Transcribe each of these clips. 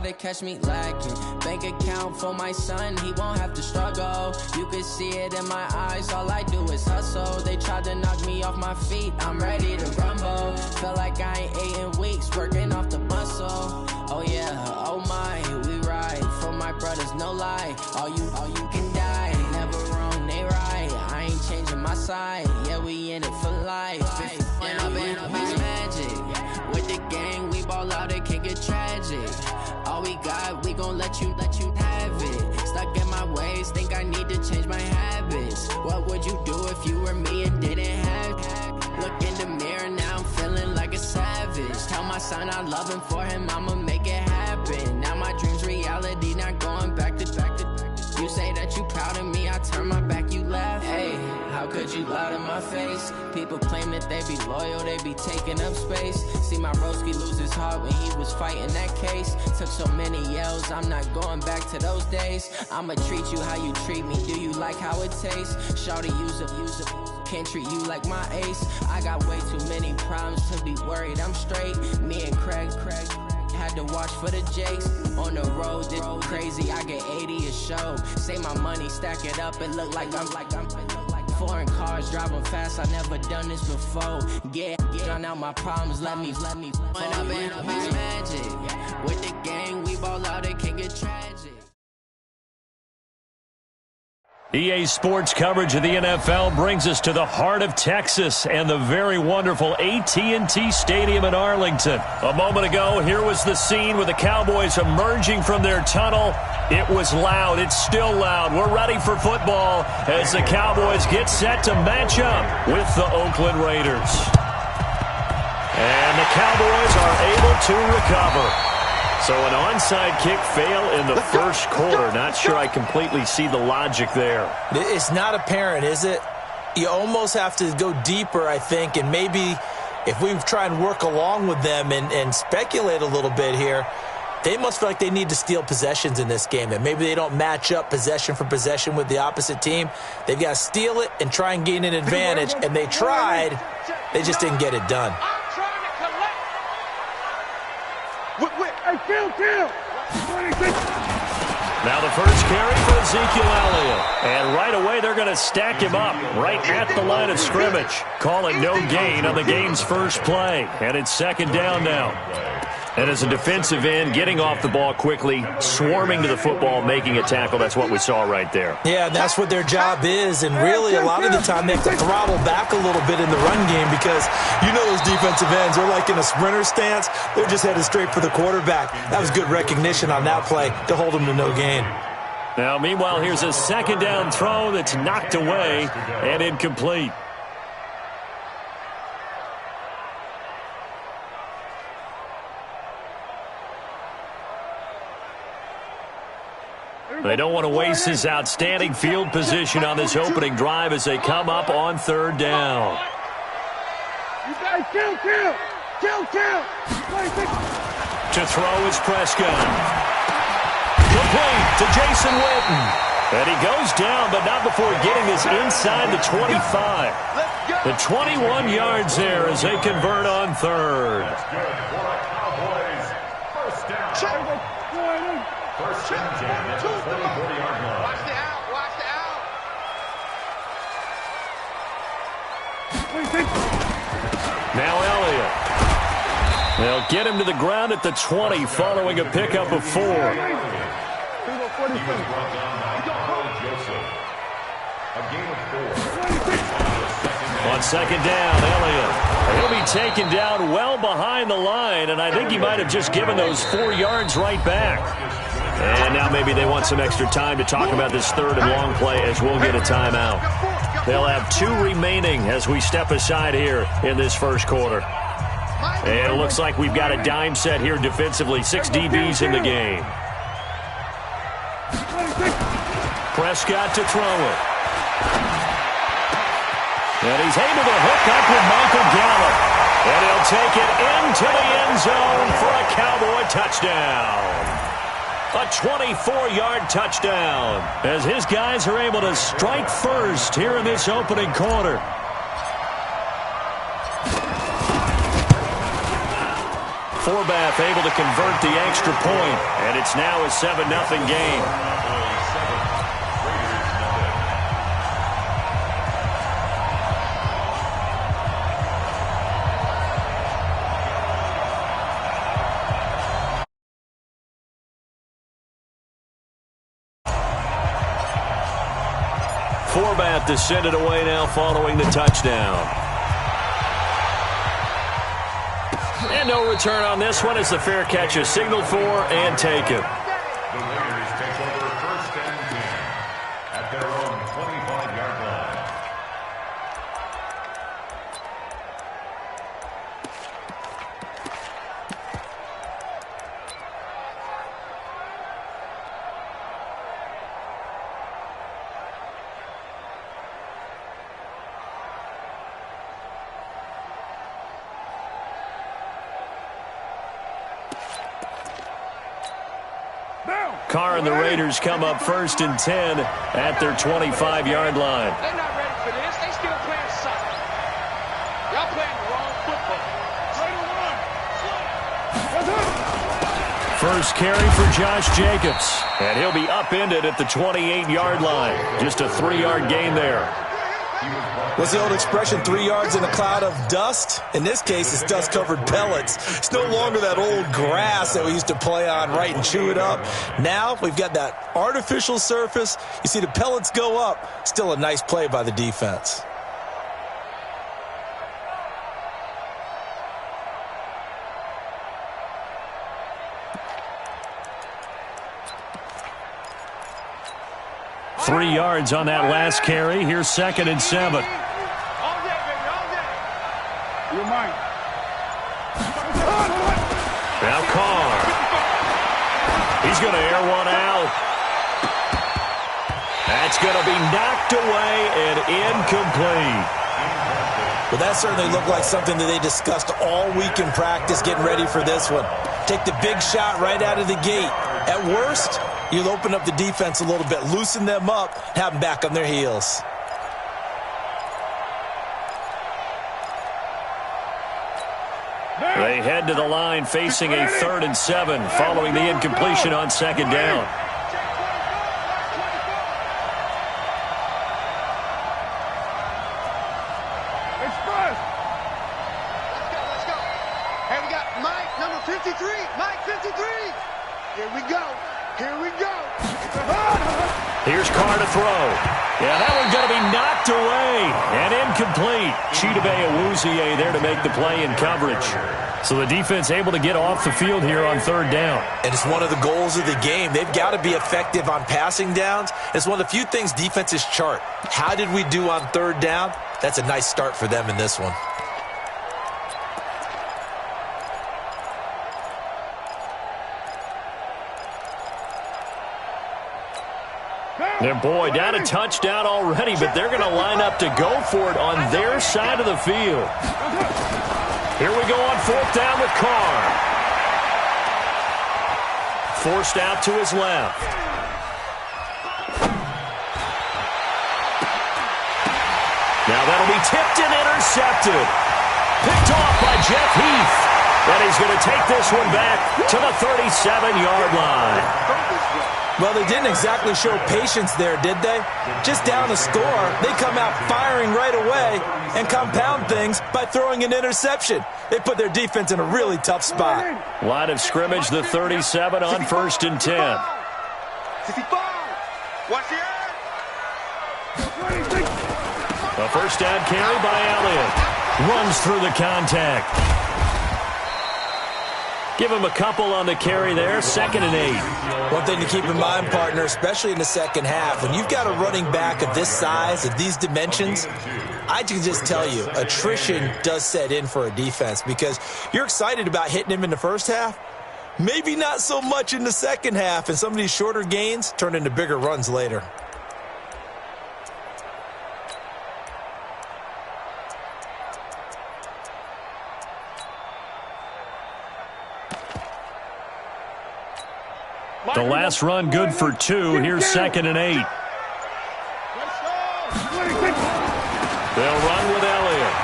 to catch me lacking. Bank account for my son, he won't have to struggle. You can see it in my eyes, all I do is hustle. They tried to knock me off my feet, I'm ready to rumble. Feel like I ain't ate in weeks, working off the muscle. Oh yeah, oh my, we ride for my brothers, no lie. All you can die, never wrong, they right. I ain't changing my side, yeah, we in it for life. When I've been magic, with the gang, we ball out, it can get tragic. All we got, we gon' let you have it. Stuck in my ways, think I need to change my habits. What would you do if you were me and didn't have it? Look in the mirror, now I'm feeling like a savage. Tell my son I love him, for him I'ma make it happen. Now my dream's reality, not going back to. You say that you proud of me, I turn my back, you laugh. Hey, how could you lie to my face? People claim that they be loyal, they be taking up space. See my broski lose his heart when he was fighting that case. Took so many yells, I'm not going back to those days. I'ma treat you how you treat me, do you like how it tastes? Shawty, use it, can't treat you like my ace. I got way too many problems to be worried, I'm straight. Me and Craig had to watch for the Jakes. On the road, this crazy, I get 80 a show. Say my money, stack it up, it look like I'm foreign cars, driving fast, I never done this before. Get drown out my problems, let me When I've been magic, with the gang, we ball out, it can get tragic. EA Sports coverage of the NFL brings us to the heart of Texas and the very wonderful AT&T Stadium in Arlington. A moment ago, here was the scene with the Cowboys emerging from their tunnel. It was loud. It's still loud. We're ready for football as the Cowboys get set to match up with the Oakland Raiders. And the Cowboys are able to recover. So an onside kick fail in the first quarter. Not sure I completely see the logic there. It's not apparent, is it? You almost have to go deeper, I think, and maybe if we try and work along with them and speculate a little bit here, they must feel like they need to steal possessions in this game, and maybe they don't match up possession for possession with the opposite team. They've got to steal it and try and gain an advantage, and they tried. They just didn't get it done. Now the first carry for Ezekiel Elliott. And right away they're going to stack him up right at the line of scrimmage. Calling no gain on the game's first play. And it's second down now. And as a defensive end, getting off the ball quickly, swarming to the football, making a tackle, that's what we saw right there. Yeah, that's what their job is, and really a lot of the time they have to throttle back a little bit in the run game because you know those defensive ends, they're like in a sprinter stance. They're just headed straight for the quarterback. That was good recognition on that play to hold them to no gain. Now, meanwhile, here's a second down throw that's knocked away and incomplete. They don't want to waste this outstanding field position on this opening drive as they come up on third down. You guys kill. To throw is Prescott. Complete to Jason Witten. And he goes down, but not before getting this inside the 25. The 21 yards there as they convert on third. First down at the 44-yard line. Watch the out. Now Elliott. They'll get him to the ground at the 20 following a pickup of 4. On second down, Elliott. He'll be taken down well behind the line, and I think he might have just given those 4 yards right back. And now maybe they want some extra time to talk about this third and long play as we'll get a timeout. They'll have 2 remaining as we step aside here in this first quarter. And it looks like we've got a dime set here defensively. 6 DBs in the game. Prescott to throw it. And he's able to hook up with Michael Gallup. And he'll take it into the end zone for a Cowboy touchdown. A 24-yard touchdown as his guys are able to strike first here in this opening quarter. Forbath able to convert the extra point, and it's now a 7-0 game. Forbath to send it away now following the touchdown. And no return on this one as the fair catch is signaled for and taken. The Raiders take over 1st and 10 at their own 25-yard line. Carr and the Raiders come up 1st and 10 at their 25-yard line. They're not ready for this. They still playing soccer. Y'all playing the wrong football. First carry for Josh Jacobs. And he'll be upended at the 28-yard line. Just a 3-yard gain there. What's the old expression, 3 yards in a cloud of dust? In this case, it's dust-covered pellets. It's no longer that old grass that we used to play on, right, and chew it up. Now we've got that artificial surface. You see the pellets go up. Still a nice play by the defense. Three yards on that last carry. Here's 2nd and 7. All day, baby, all day. You're mine. Now Carr. He's going to air one out. That's going to be knocked away and incomplete. Well, that certainly looked like something that they discussed all week in practice, getting ready for this one. Take the big shot right out of the gate. At worst, you'll open up the defense a little bit, loosen them up, have them back on their heels. They head to the line facing a 3rd and 7 following the incompletion on 2nd down. Let's go. Hey, we got Mike, number 53. Mike, 53. Here we go. Here we go. Here's Carr to throw. Yeah, that one's going to be knocked away and incomplete. Chidobe Awuzie there to make the play in coverage. So the defense able to get off the field here on 3rd down. And it's one of the goals of the game. They've got to be effective on passing downs. It's one of the few things defenses chart. How did we do on 3rd down? That's a nice start for them in this one. And boy, down a touchdown already, but they're going to line up to go for it on their side of the field. Here we go on 4th down with Carr. Forced out to his left. Now that'll be tipped and intercepted. Picked off by Jeff Heath. And he's going to take this one back to the 37-yard line. Well, they didn't exactly show patience there, did they? Just down a score, they come out firing right away and compound things by throwing an interception. They put their defense in a really tough spot. Line of scrimmage, the 37 on 1st and 10. 55. Watch the end. A 1st down carry by Elliott. Runs through the contact. Give him a couple on the carry there, 2nd and 8. One thing to keep in mind, partner, especially in the second half, when you've got a running back of this size, of these dimensions, I can just tell you, attrition does set in for a defense because you're excited about hitting him in the first half, maybe not so much in the second half, and some of these shorter gains turn into bigger runs later. The last run good for 2. Here's 2nd and 8. They'll run with Elliott.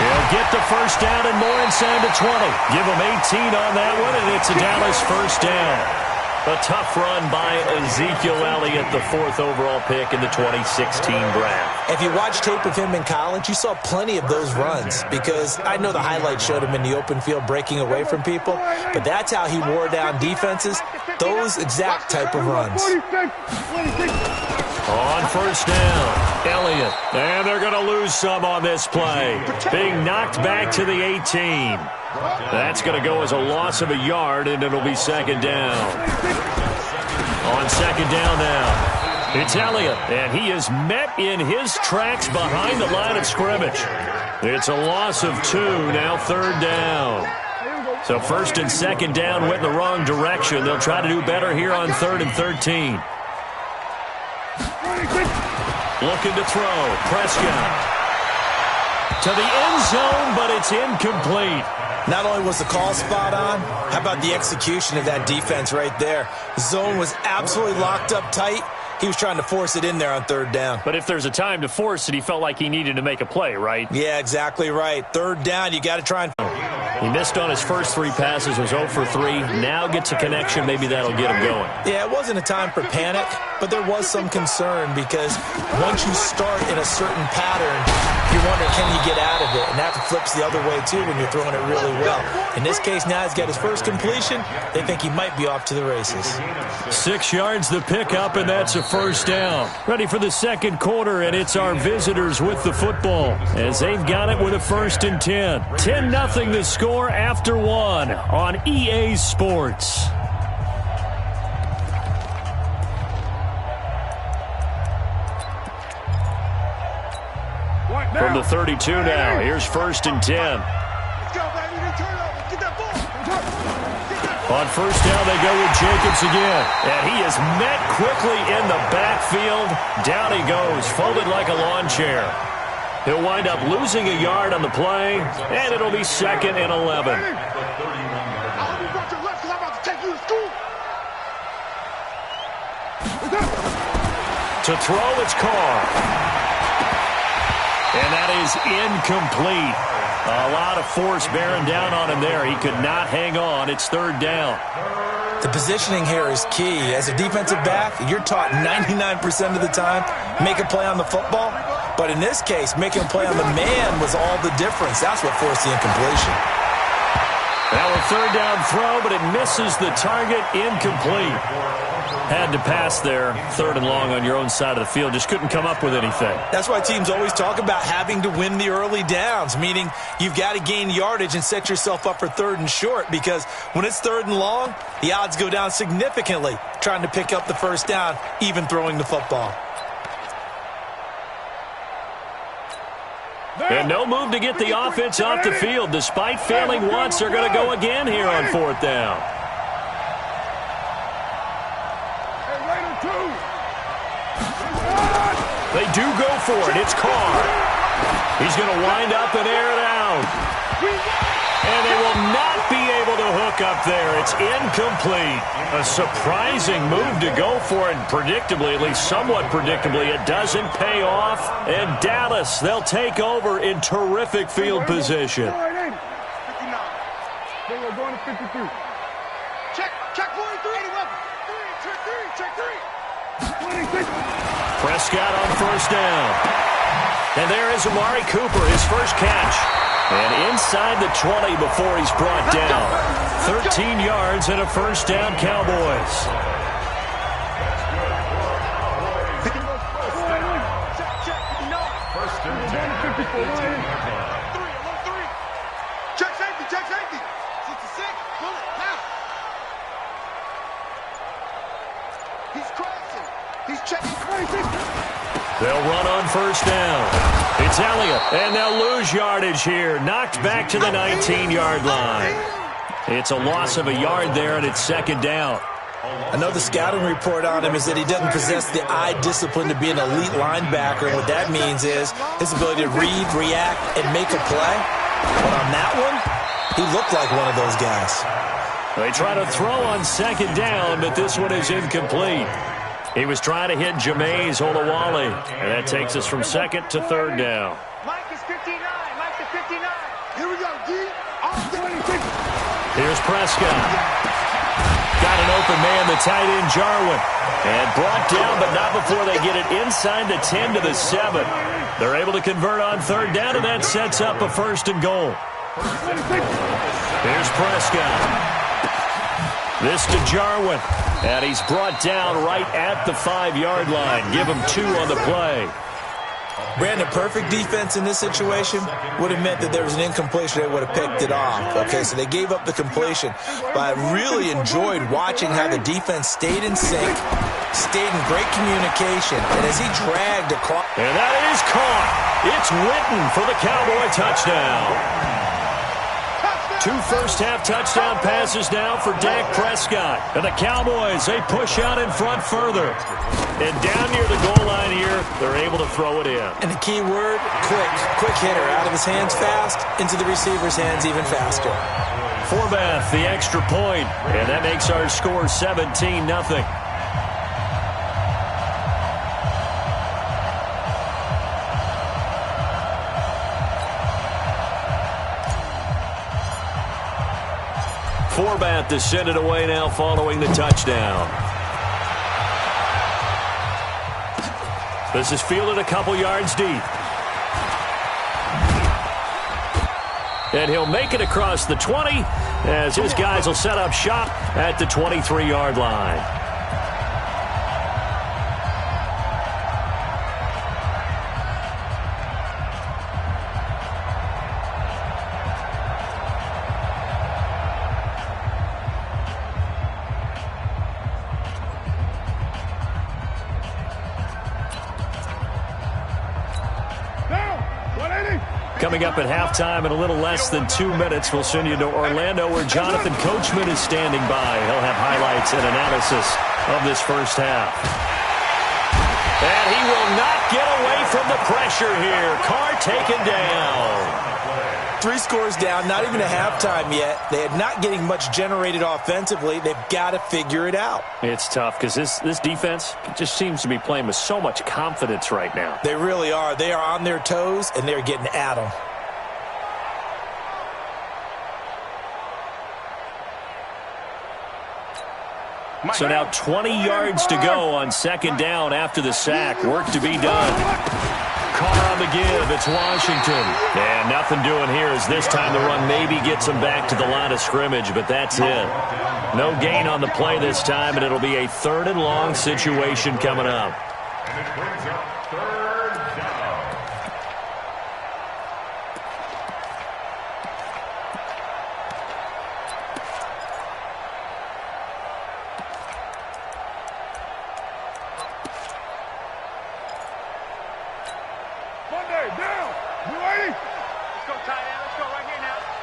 He'll get the first down and more inside the 20. Give them 18 on that one, and it's a Dallas first down. A tough run by Ezekiel Elliott, the 4th overall pick in the 2016 draft. If you watch tape of him in college, you saw plenty of those runs because I know the highlights showed him in the open field breaking away from people, but that's how he wore down defenses, those exact type of runs. On first down, Elliott. And they're going to lose some on this play. Being knocked back to the 18. That's going to go as a loss of a yard, and it'll be second down. On second down now, it's Elliott, and he is met in his tracks behind the line of scrimmage. It's a loss of 2, now third down. So first and second down went in the wrong direction. They'll try to do better here on 3rd and 13. Looking to throw. Prescott to the end zone, but it's incomplete. Not only was the call spot on, how about the execution of that defense right there? The zone was absolutely locked up tight. He was trying to force it in there on 3rd down. But if there's a time to force it, he felt like he needed to make a play, right? Yeah, exactly right. 3rd down, you got to try and... He missed on his first 3 passes, was 0 for 3. Now gets a connection. Maybe that'll get him going. Yeah, it wasn't a time for panic, but there was some concern because once you start in a certain pattern, you wonder, can you get out of it? And that flips the other way, too, when you're throwing it really well. In this case, now he's got his first completion. They think he might be off to the races. 6 yards the pickup, and that's a first down. Ready for the second quarter, and it's our visitors with the football as they've got it with a 1st and 10. 10-0 the score after 1 on EA Sports. From the 32 now, here's 1st and 10. Let's go, baby. Turn over. Get that ball. On first down, they go with Jacobs again. And he is met quickly in the backfield. Down he goes, folded like a lawn chair. He'll wind up losing a yard on the play, and it'll be 2nd and 11. I hope you brought your left because I'm about to take you to school. To throw, it's Carr. And that is incomplete. A lot of force bearing down on him there. He could not hang on. It's 3rd down. The positioning here is key. As a defensive back, you're taught 99% of the time, make a play on the football. But in this case, making a play on the man was all the difference. That's what forced the incompletion. Now a 3rd down throw, but it misses the target. Incomplete. Had to pass there. 3rd and long on your own side of the field. Just couldn't come up with anything. That's why teams always talk about having to win the early downs, meaning you've got to gain yardage and set yourself up for 3rd and short, because when it's 3rd and long, the odds go down significantly trying to pick up the first down, even throwing the football. And no move to get the offense off the field. Despite failing once, they're going to go again here on 4th down. They do go for it. It's Carr. He's going to wind up and air it out. And they will not be able to hook up there. It's incomplete. A surprising move to go for it. Predictably, at least somewhat predictably, it doesn't pay off. And Dallas, they'll take over in terrific field position. 59. They were going to 53. Check 43. Check 3. 26. Prescott on first down. And there is Amari Cooper, his first catch. And inside the 20 before he's brought down. 13 yards and a first down, Cowboys. Check safety. 66. Pull it. Now. He's crashing. He's checking 26. They'll run on first down. It's Elliott, and they'll lose yardage here. Knocked back to the 19-yard line. It's a loss of a yard there, and it's 2nd down. I know the scouting report on him is that he doesn't possess the eye discipline to be an elite linebacker, and what that means is his ability to read, react, and make a play. But on that one, he looked like one of those guys. They try to throw on 2nd down, but this one is incomplete. He was trying to hit Jameis Olawale, and that takes us from 2nd to 3rd down. Mike is 59. Mike is 59. Here we go, D. Here's Prescott. Got an open man, the tight end, Jarwin. And brought down, but not before they get it inside the 10 to the 7. They're able to convert on third down, and that sets up a 1st and goal. Here's Prescott. This to Jarwin. And he's brought down right at the 5-yard line. Give him 2 on the play. Brandon, perfect defense in this situation would have meant that there was an incompletion. They would have picked it off. Okay, so they gave up the completion. But I really enjoyed watching how the defense stayed in sync, stayed in great communication, and as he dragged across. And that is caught. It's Witten for the Cowboy touchdown. 2 first-half touchdown passes now for Dak Prescott. And the Cowboys, they push out in front further. And down near the goal line here, they're able to throw it in. And the key word, quick. Quick hitter. Out of his hands fast, into the receiver's hands even faster. Forbath, the extra point. And that makes our score 17-0. Forbath to send it away now following the touchdown. This is fielded a couple yards deep. And he'll make it across the 20 as his guys will set up shop at the 23-yard line. Coming up at halftime in a little less than 2 minutes, we'll send you to Orlando where Jonathan Coachman is standing by. He'll have highlights and analysis of this first half. And he will not get away from the pressure here. Carr taken down. 3 scores down, not even a halftime yet. They are not getting much generated offensively. They've got to figure it out. It's tough because this defense just seems to be playing with so much confidence right now. They really are. They are on their toes, and they're getting at them. So now 20 yards to go on 2nd down after the sack. Work to be done. Carr on the give. It's Washington. And nothing doing here as this time the run maybe gets them back to the line of scrimmage, but that's it. No gain on the play this time, and it'll be a 3rd and long situation coming up. And it brings up 3rd down.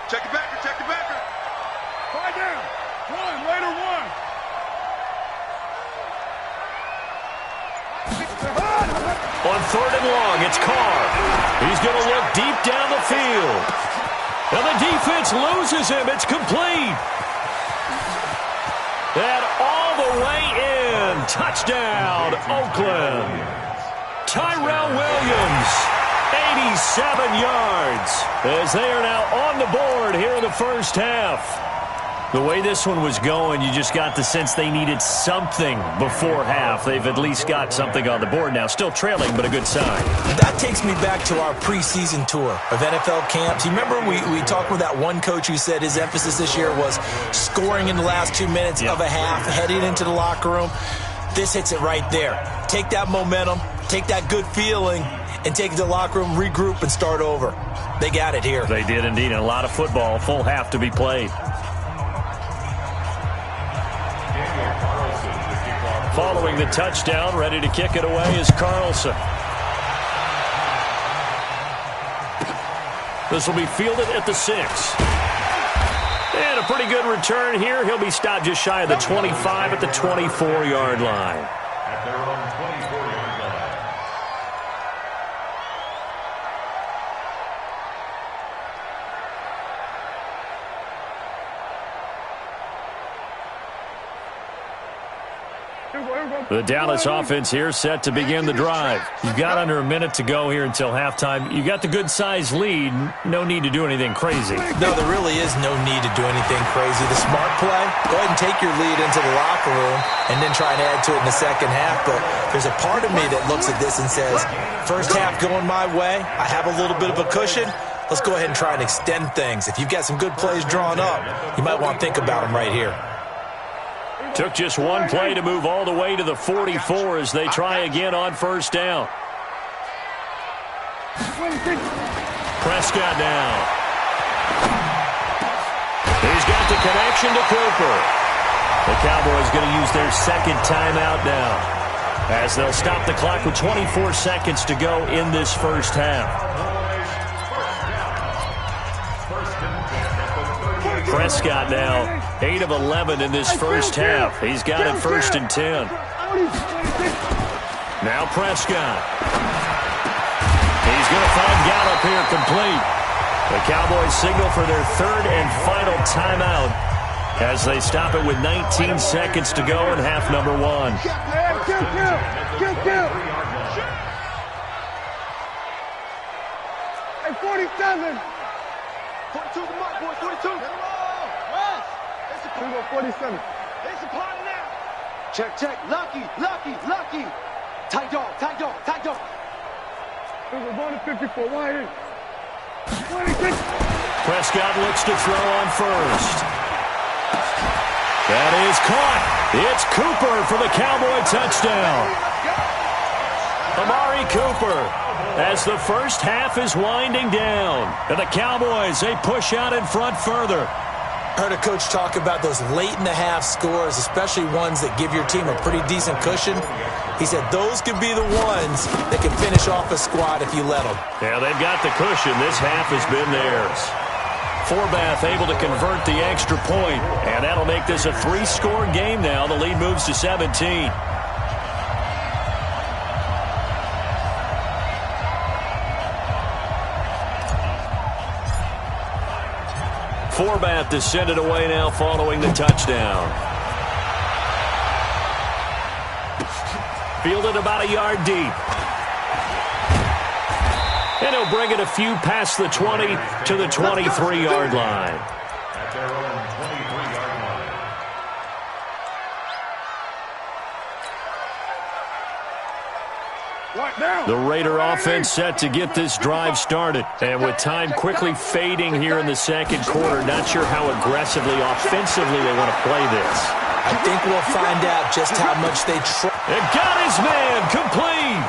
Check it backer, check it backer. 5 down. 1, later 1. On 3rd and long, it's Carr. He's going to look deep down the field. And the defense loses him. It's complete. And all the way in. Touchdown, Oakland. Tyrell Williams. 87 yards as they are now on the board here in the first half. The way this one was going, you just got the sense they needed something before half. They've at least got something on the board now. Still trailing, but a good sign. That takes me back to our preseason tour of NFL camps. You remember we talked with that one coach who said his emphasis this year was scoring in the last 2 minutes of a half, heading into the locker room. This hits it right there. Take that momentum, take that good feeling, and take it to the locker room, regroup, and start over. They got it here. They did indeed. And a lot of football, full half to be played. Following the touchdown, ready to kick it away is Carlson. This will be fielded at the 6. And a pretty good return here. He'll be stopped just shy of the 25 at the 24-yard line. At their own 24-yard line. Here The Dallas offense here set to begin the drive. You've got under a minute to go here until halftime. You got the good-sized lead. No need to do anything crazy. No, there really is no need to do anything crazy. The smart play, go ahead and take your lead into the locker room and then try and add to it in the second half. But there's a part of me that looks at this and says, first half going my way, I have a little bit of a cushion. Let's go ahead and try and extend things. If you've got some good plays drawn up, you might want to think about them right here. Took just one play to move all the way to the 44 as they try again on first down. Prescott now. He's got the connection to Cooper. The Cowboys going to use their second timeout now as they'll stop the clock with 24 seconds to go in this first half. Prescott now 8 of 11 in this first half. He's got it 1st and 10. Now Prescott. He's going to find Gallup here complete. The Cowboys signal for their third and final timeout as they stop it with 19 seconds to go in half number 1. Hey, 47. 42 the mark, boy. 42. We go 47. It's a party now. Check. Lucky. Tight dog. We go 1 to 54. Wide in. 26. Prescott looks to throw on first. That is caught. It's Cooper for the Cowboy touchdown. Amari Cooper as the first half is winding down. And the Cowboys, they push out in front further. Heard a coach talk about those late-in-the-half scores, especially ones that give your team a pretty decent cushion. He said those could be the ones that can finish off a squad if you let them. Yeah, they've got the cushion. This half has been theirs. Forbath able to convert the extra point, and that'll make this a 3-score game now. The lead moves to 17. Forbath is send it away now following the touchdown. Fielded about a yard deep. And he'll bring it a few past the 20 to the 23-yard line. At their own 23-yard line. The Raider offense set to get this drive started. And with time quickly fading here in the second quarter, not sure how aggressively, offensively they want to play this. I think we'll find out just how much they try. And got his man complete.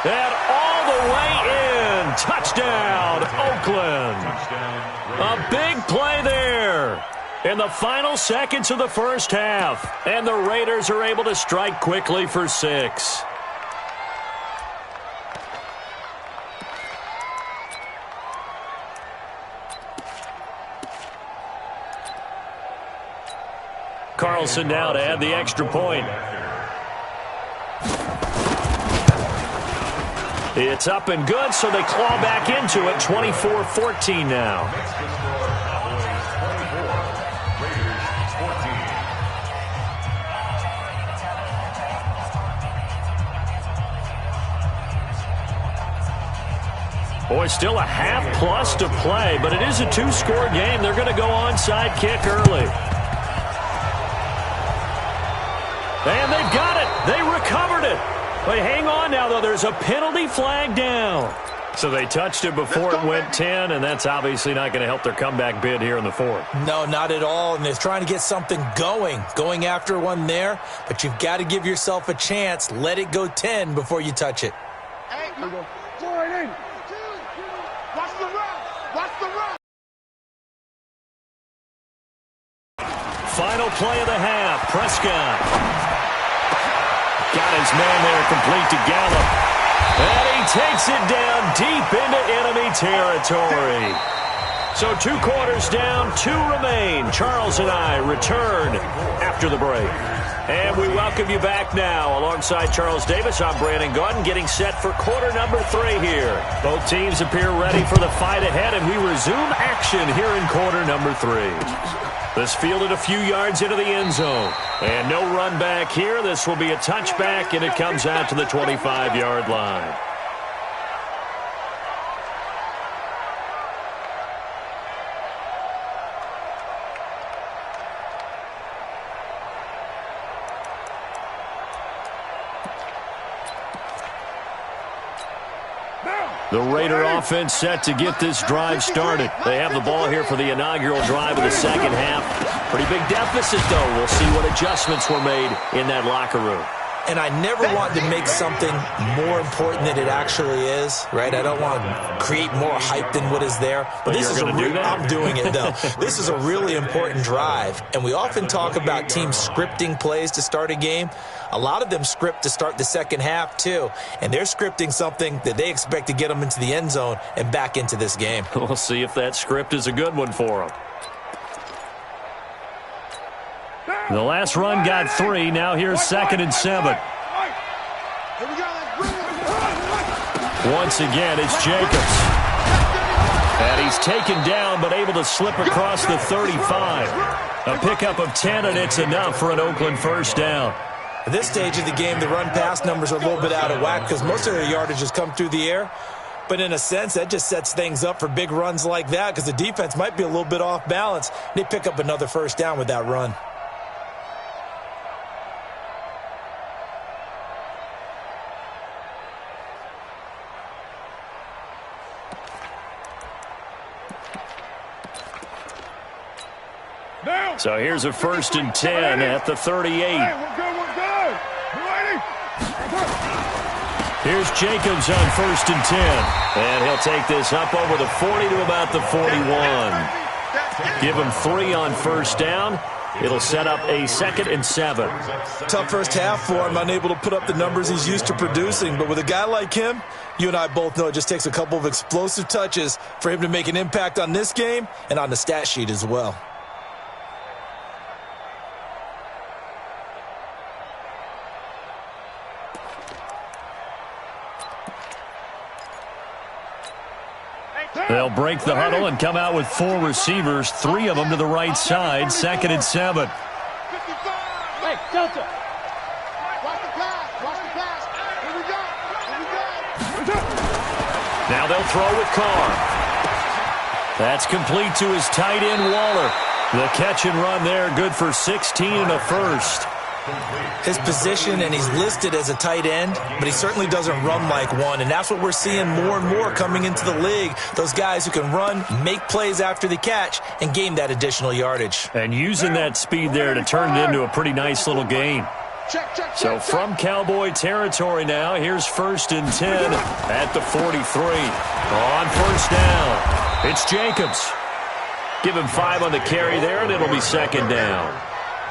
And all the way in. Touchdown, Oakland. A big play there in the final seconds of the first half. And the Raiders are able to strike quickly for 6. Carlson now to add the extra point. It's up and good, so they claw back into it. 24-14 now. Boy, still a half plus to play, but it is a 2-score game. They're going to go onside kick early. And they've got it. They recovered it. But hang on now, though. There's a penalty flag down. So they touched it before it went 10, and that's obviously not going to help their comeback bid here in the fourth. No, not at all. And they're trying to get something going after one there. But you've got to give yourself a chance. Let it go 10 before you touch it. Hey, join in. Watch the run. Final play of the half. Prescott. Got his man there complete to Gallup. And he takes it down deep into enemy territory. So 2 quarters down, 2 remain. Charles and I return after the break. And we welcome you back now. Alongside Charles Davis, I'm Brandon Gaudin, getting set for quarter number 3 here. Both teams appear ready for the fight ahead, and we resume action here in quarter number 3. This fielded a few yards into the end zone. And no run back here. This will be a touchback, and it comes out to the 25-yard line. The Raider offense set to get this drive started. They have the ball here for the inaugural drive of the second half. Pretty big deficit, though. We'll see what adjustments were made in that locker room. And I never want to make something more important than it actually is, right? I don't want to create more hype than what is there. But this is I'm doing it, though. This is a really important drive. And we often talk about teams scripting plays to start a game. A lot of them script to start the second half, too. And they're scripting something that they expect to get them into the end zone and back into this game. We'll see if that script is a good one for them. The last run got 3. Now here's 2nd and 7. Once again, it's Jacobs. And he's taken down but able to slip across the 35. A pickup of 10, and it's enough for an Oakland first down. At this stage of the game, the run-pass numbers are a little bit out of whack because most of their yardage has come through the air. But in a sense, that just sets things up for big runs like that because the defense might be a little bit off balance. They pick up another first down with that run. So here's a 1st and 10 at the 38. Hey, we're good. Here's Jacobs on 1st and 10. And he'll take this up over the 40 to about the 41. Give him 3 on first down. It'll set up a 2nd and 7. Tough first half for him, unable to put up the numbers he's used to producing. But with a guy like him, you and I both know it just takes a couple of explosive touches for him to make an impact on this game and on the stat sheet as well. They'll break the huddle and come out with 4 receivers, 3 of them to the right side, 2nd and 7. Hey, Delta. Watch the pass. Here we go. Now they'll throw with Carr. That's complete to his tight end, Waller. The catch and run there, good for 16 and a first. His position, and he's listed as a tight end, but he certainly doesn't run like one, and that's what we're seeing more and more coming into the league. Those guys who can run, make plays after the catch, and gain that additional yardage. And using that speed there to turn it into a pretty nice little gain. So from Cowboy territory now, here's 1st and 10 at the 43. On first down, it's Jacobs. Give him 5 on the carry there, and it'll be 2nd down.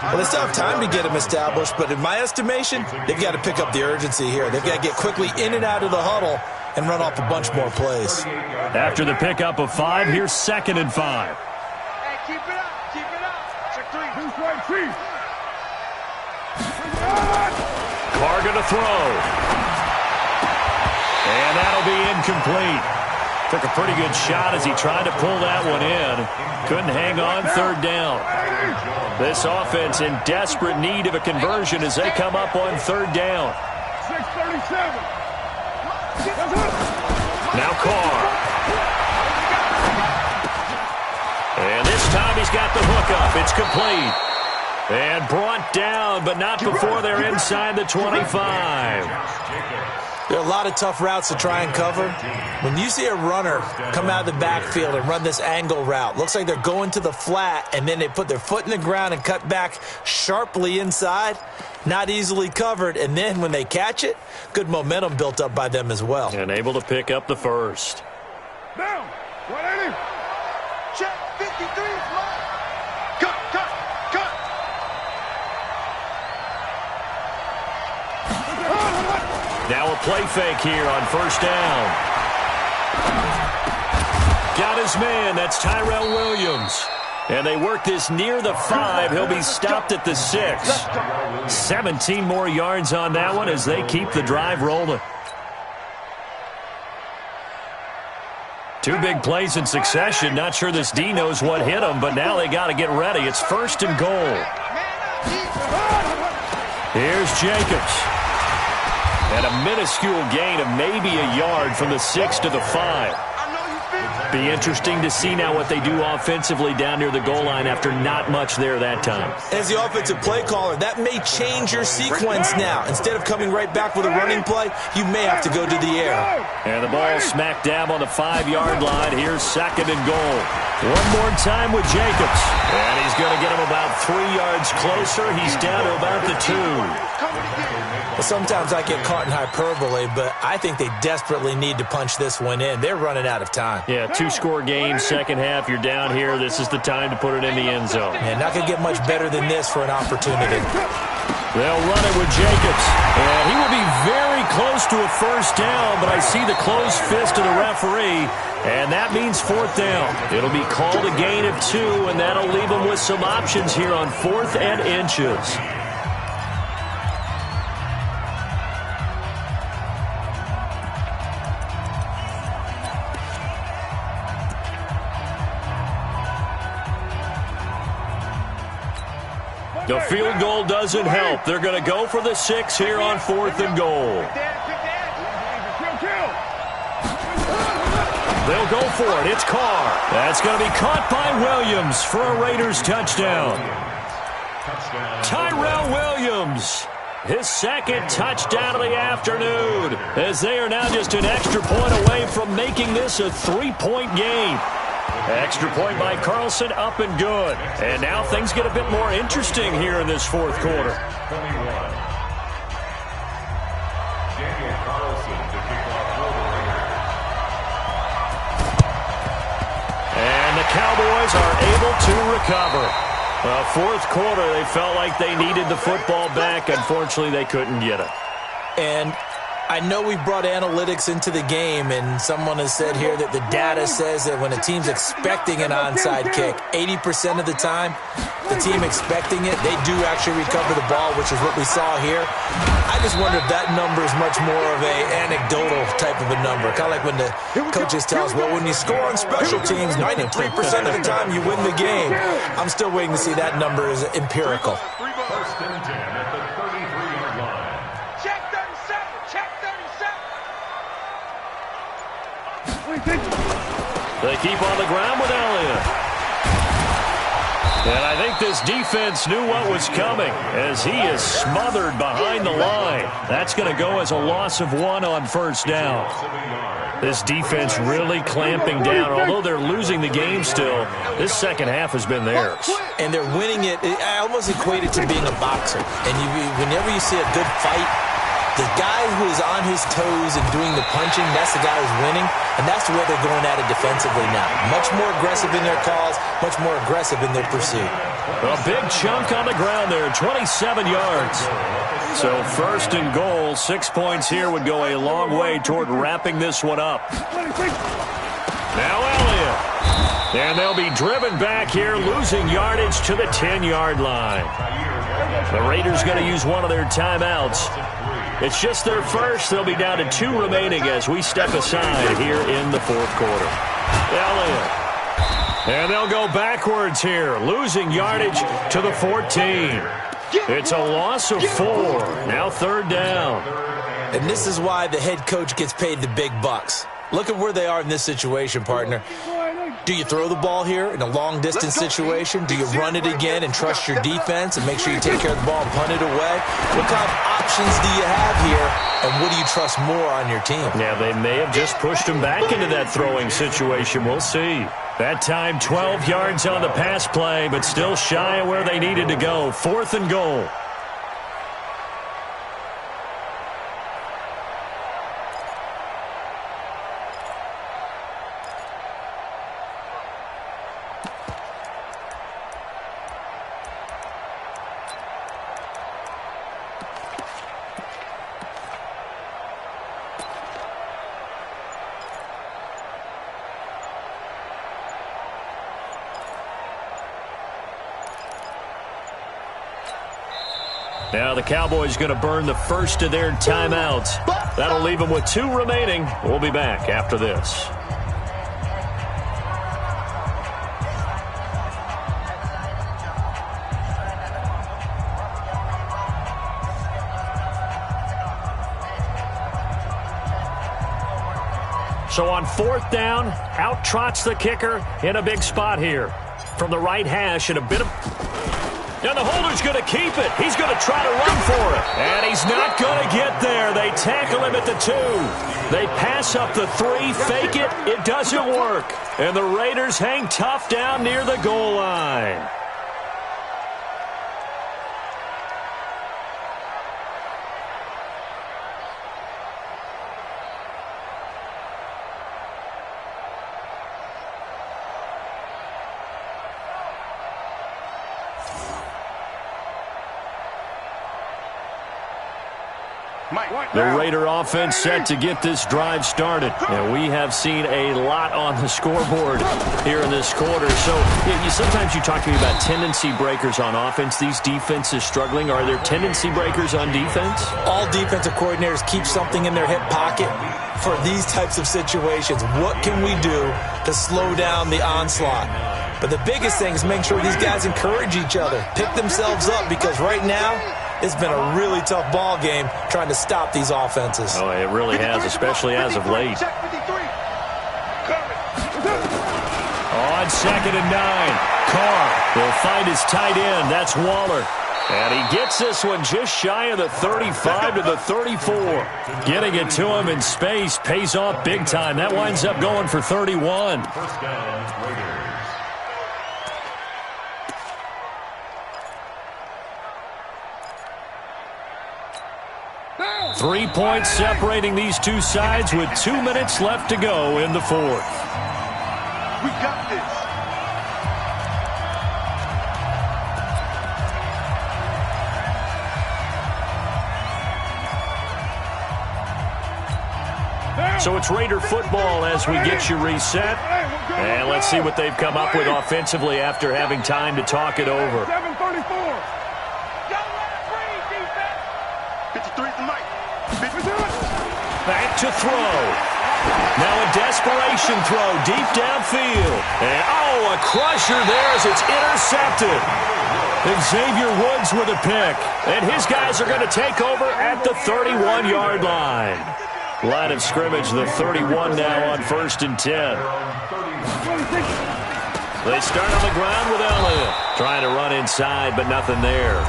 Well, they still have time to get him established, but in my estimation, they've got to pick up the urgency here. They've got to get quickly in and out of the huddle and run off a bunch more plays. After the pickup of 5, here's 2nd and 5. Hey, keep it up. Check 3. Carr going to throw. And that'll be incomplete. Took a pretty good shot as he tried to pull that one in. Couldn't hang on, 3rd down. This offense in desperate need of a conversion as they come up on 3rd down. 6:37. Now Carr. And this time he's got the hook up. It's complete. And brought down, but not before they're inside the 25. There are a lot of tough routes to try and cover. When you see a runner come out of the backfield and run this angle route, looks like they're going to the flat, and then they put their foot in the ground and cut back sharply inside, not easily covered. And then when they catch it, good momentum built up by them as well. And able to pick up the first. Down. 180. Check 53. Cut. Now a play fake here on first down. Got his man. That's Tyrell Williams. And they work this near the 5. He'll be stopped at the 6. 17 more yards on that one as they keep the drive rolling. Two big plays in succession. Not sure this D knows what hit him, but now they got to get ready. It's 1st and goal. Here's Jacobs. And a minuscule gain of maybe a yard from the 6 to the 5. Be interesting to see now what they do offensively down near the goal line after not much there that time. As the offensive play caller, that may change your sequence now. Instead of coming right back with a running play, you may have to go to the air. And the ball smack dab on the 5-yard line. Here's 2nd and goal. One more time with Jacobs. And he's going to get him about 3 yards closer. He's down to about the 2. Well, sometimes I get caught in hyperbole, but I think they desperately need to punch this one in. They're running out of time. Yeah, 2-score game, second half. You're down here. This is the time to put it in the end zone. Yeah, not going to get much better than this for an opportunity. They'll run it with Jacobs. And he will be very close to a first down, but I see the closed fist of the referee, and that means 4th down. It'll be called a gain of 2, and that'll leave them with some options here on 4th and inches. The field goal doesn't help. They're going to go for the 6 here on 4th and goal. They'll go for it. It's Carr. That's going to be caught by Williams for a Raiders touchdown. Tyrell Williams, his 2nd touchdown of the afternoon, as they are now just an extra point away from making this a 3-point game. Extra point by Carlson, up and good. And now things get a bit more interesting here in this 4th quarter. And the Cowboys are able to recover. 4th quarter, they felt like they needed the football back. Unfortunately, they couldn't get it. And I know we brought analytics into the game, and someone has said here that the data says that when a team's expecting an onside kick, 80% of the time, the team expecting it, they do actually recover the ball, which is what we saw here. I just wonder if that number is much more of a anecdotal type of a number. Kind of like when the coaches tell us, well, when you score on special teams, 93% of the time you win the game. I'm still waiting to see that number is empirical. 1st and 10 at the 33-yard line. Check 37. Check 37. They keep on the ground with Elliott. And I think this defense knew what was coming as he is smothered behind the line. That's going to go as a loss of 1 on 1st down. This defense really clamping down. Although they're losing the game still, this 2nd half has been theirs. And they're winning it. I almost equate it to being a boxer. And whenever you see a good fight, the guy who is on his toes and doing the punching, that's the guy who's winning. And that's the way they're going at it defensively now. Much more aggressive in their calls, much more aggressive in their pursuit. A big chunk on the ground there, 27 yards. So 1st and goal, 6 points here would go a long way toward wrapping this one up. Now Elliott. And they'll be driven back here, losing yardage to the 10-yard line. The Raiders going to use one of their timeouts. It's just their first. They'll be down to 2 remaining as we step aside here in the 4th quarter. Elliott. And they'll go backwards here, losing yardage to the 14. It's a loss of 4. Now 3rd down. And this is why the head coach gets paid the big bucks. Look at where they are in this situation, partner. Do you throw the ball here in a long-distance situation? Do you run it again and trust your defense and make sure you take care of the ball and punt it away? What kind of options do you have here, and what do you trust more on your team? Yeah, they may have just pushed him back into that throwing situation. We'll see. That time, 12 yards on the pass play, but still shy of where they needed to go. 4th and goal. Now the Cowboys going to burn the first of their timeouts. That'll leave them with 2 remaining. We'll be back after this. So on 4th down, out trots the kicker in a big spot here. From the right hash and a bit of... And the holder's going to keep it. He's going to try to run for it. And he's not going to get there. They tackle him at the 2. They pass up the 3, fake it. It doesn't work. And the Raiders hang tough down near the goal line. The Raider offense set to get this drive started. And we have seen a lot on the scoreboard here in this quarter. So sometimes you talk to me about tendency breakers on offense. These defenses struggling. Are there tendency breakers on defense? All defensive coordinators keep something in their hip pocket for these types of situations. What can we do to slow down the onslaught? But the biggest thing is making sure these guys encourage each other, pick themselves up, because right now, it's been a really tough ball game trying to stop these offenses. Oh, it really has, especially as of late. On 2nd and 9, Carr will find his tight end. That's Waller. And he gets this one just shy of the 35 to the 34. Getting it to him in space pays off big time. That winds up going for 31. First down, Raiders. 3 points separating these two sides with 2 minutes left to go in the 4th. We got this. So it's Raider football as we get you reset. And let's see what they've come up with offensively after having time to talk it over. 7:34. 53 to Mike. Back to throw. Now a desperation throw deep downfield. And a crusher there as it's intercepted. Xavier Woods with a pick. And his guys are going to take over at the 31-yard line. Line of scrimmage, the 31 now on 1st and 10. They start on the ground with Elliott. Trying to run inside, but nothing there.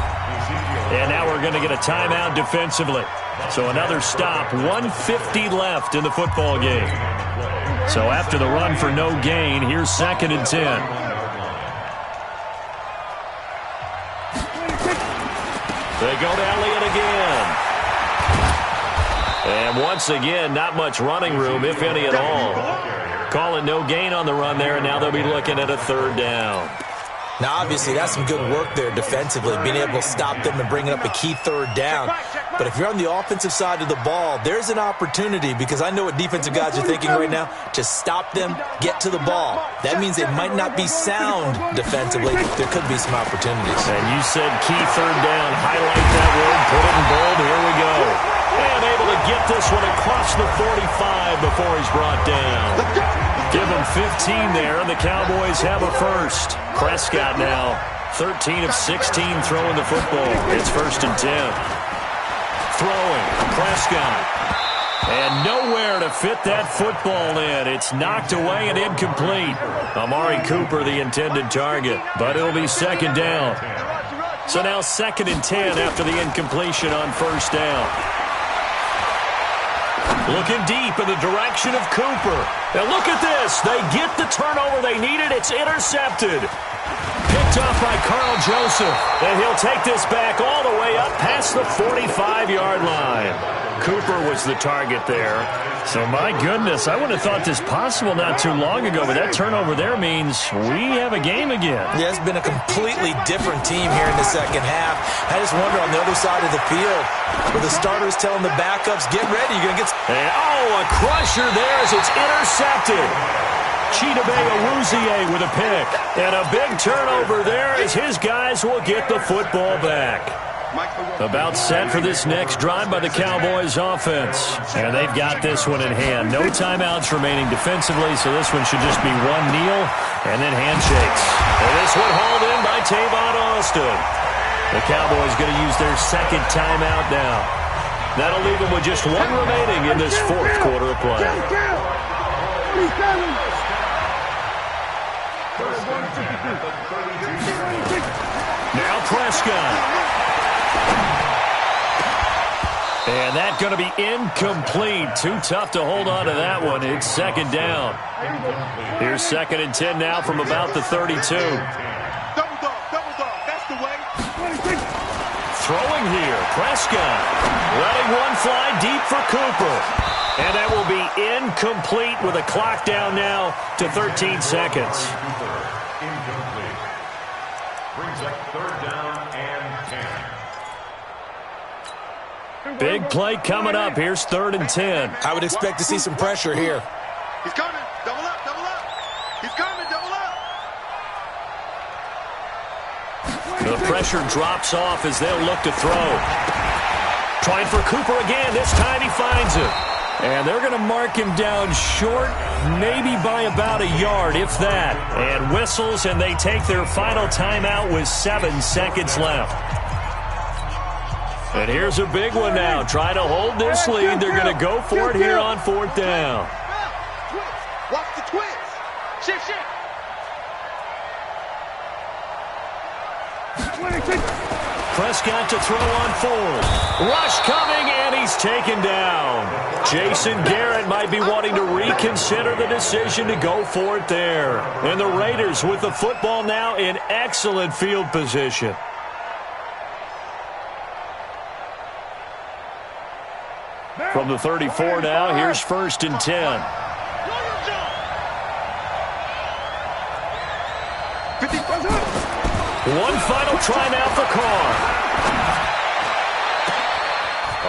And now we're going to get a timeout defensively. So another stop, 1:50 left in the football game. So after the run for no gain, here's 2nd and 10. They go to Elliott again. And once again, not much running room, if any at all. Call it no gain on the run there, and now they'll be looking at a 3rd down. Now, obviously, that's some good work there defensively, being able to stop them and bringing up a key 3rd down. But if you're on the offensive side of the ball, there's an opportunity, because I know what defensive guys are thinking right now. Just stop them, get to the ball. That means they might not be sound defensively. There could be some opportunities. And you said key 3rd down. Highlight that word, put it in bold. Here we go. And able to get this one across the 45 before he's brought down. Give him 15 there, and the Cowboys have a first. Prescott now 13 of 16 throwing the football. It's 1st and 10. Throwing, Prescott. And nowhere to fit that football in. It's knocked away and incomplete. Amari Cooper, the intended target, but it'll be 2nd down. So now 2nd and 10 after the incompletion on 1st down. Looking deep in the direction of Cooper. Now look at this. They get the turnover they needed. It's intercepted. Picked off by Carl Joseph. And he'll take this back all the way up past the 45-yard line. Cooper was the target there. So, my goodness, I wouldn't have thought this possible not too long ago, but that turnover there means we have a game again. Yeah, it's been a completely different team here in the 2nd half. I just wonder on the other side of the field, where the starters telling the backups, get ready, you're going to get... And, a crusher there as it's intercepted. Chidobe Awuzie with a pick. And a big turnover there as his guys will get the football back. About set for this next drive by the Cowboys offense. And they've got this one in hand. No timeouts remaining defensively, so this one should just be one kneel and then handshakes. And this one hauled in by Tavon Austin. The Cowboys going to use their 2nd timeout now. That'll leave them with just one remaining in this 4th quarter of play. Now Prescott. And that's going to be incomplete. Too tough to hold on to that one. It's second down. Here's 2nd and 10 now from about the 32. Double dog, that's the way. Throwing here, Prescott. Letting one fly deep for Cooper. And that will be incomplete with a clock down now to 13 seconds. Incomplete. Brings up 3rd down and 10. Big play coming up. Here's 3rd and 10. I would expect to see some pressure here. He's coming. Double up. He's coming. Double up. The pressure drops off as they'll look to throw. Trying for Cooper again. This time he finds it. And they're going to mark him down short, maybe by about a yard, if that. And whistles, and they take their final timeout with 7 seconds left. And here's a big one now. Trying to hold this lead. They're going to go for it here on 4th down. Watch the twist. Shift. Prescott to throw on 4th. Rush coming, and he's taken down. Jason Garrett might be wanting to reconsider the decision to go for it there. And the Raiders with the football now in excellent field position. From the 34 now, here's 1st and 10. 50. One final try now for Carr.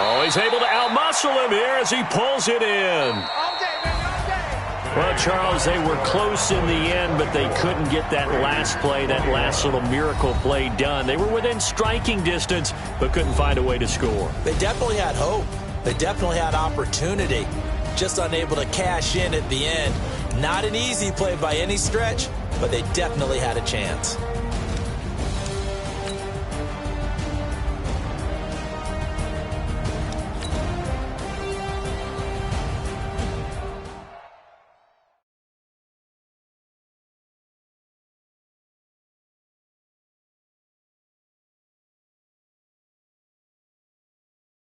Oh, he's able to outmuscle him here as he pulls it in. All day, baby, all day. Well, Charles, they were close in the end, but they couldn't get that last play, that last little miracle play done. They were within striking distance, but couldn't find a way to score. They definitely had hope. They definitely had opportunity. Just unable to cash in at the end. Not an easy play by any stretch, but they definitely had a chance.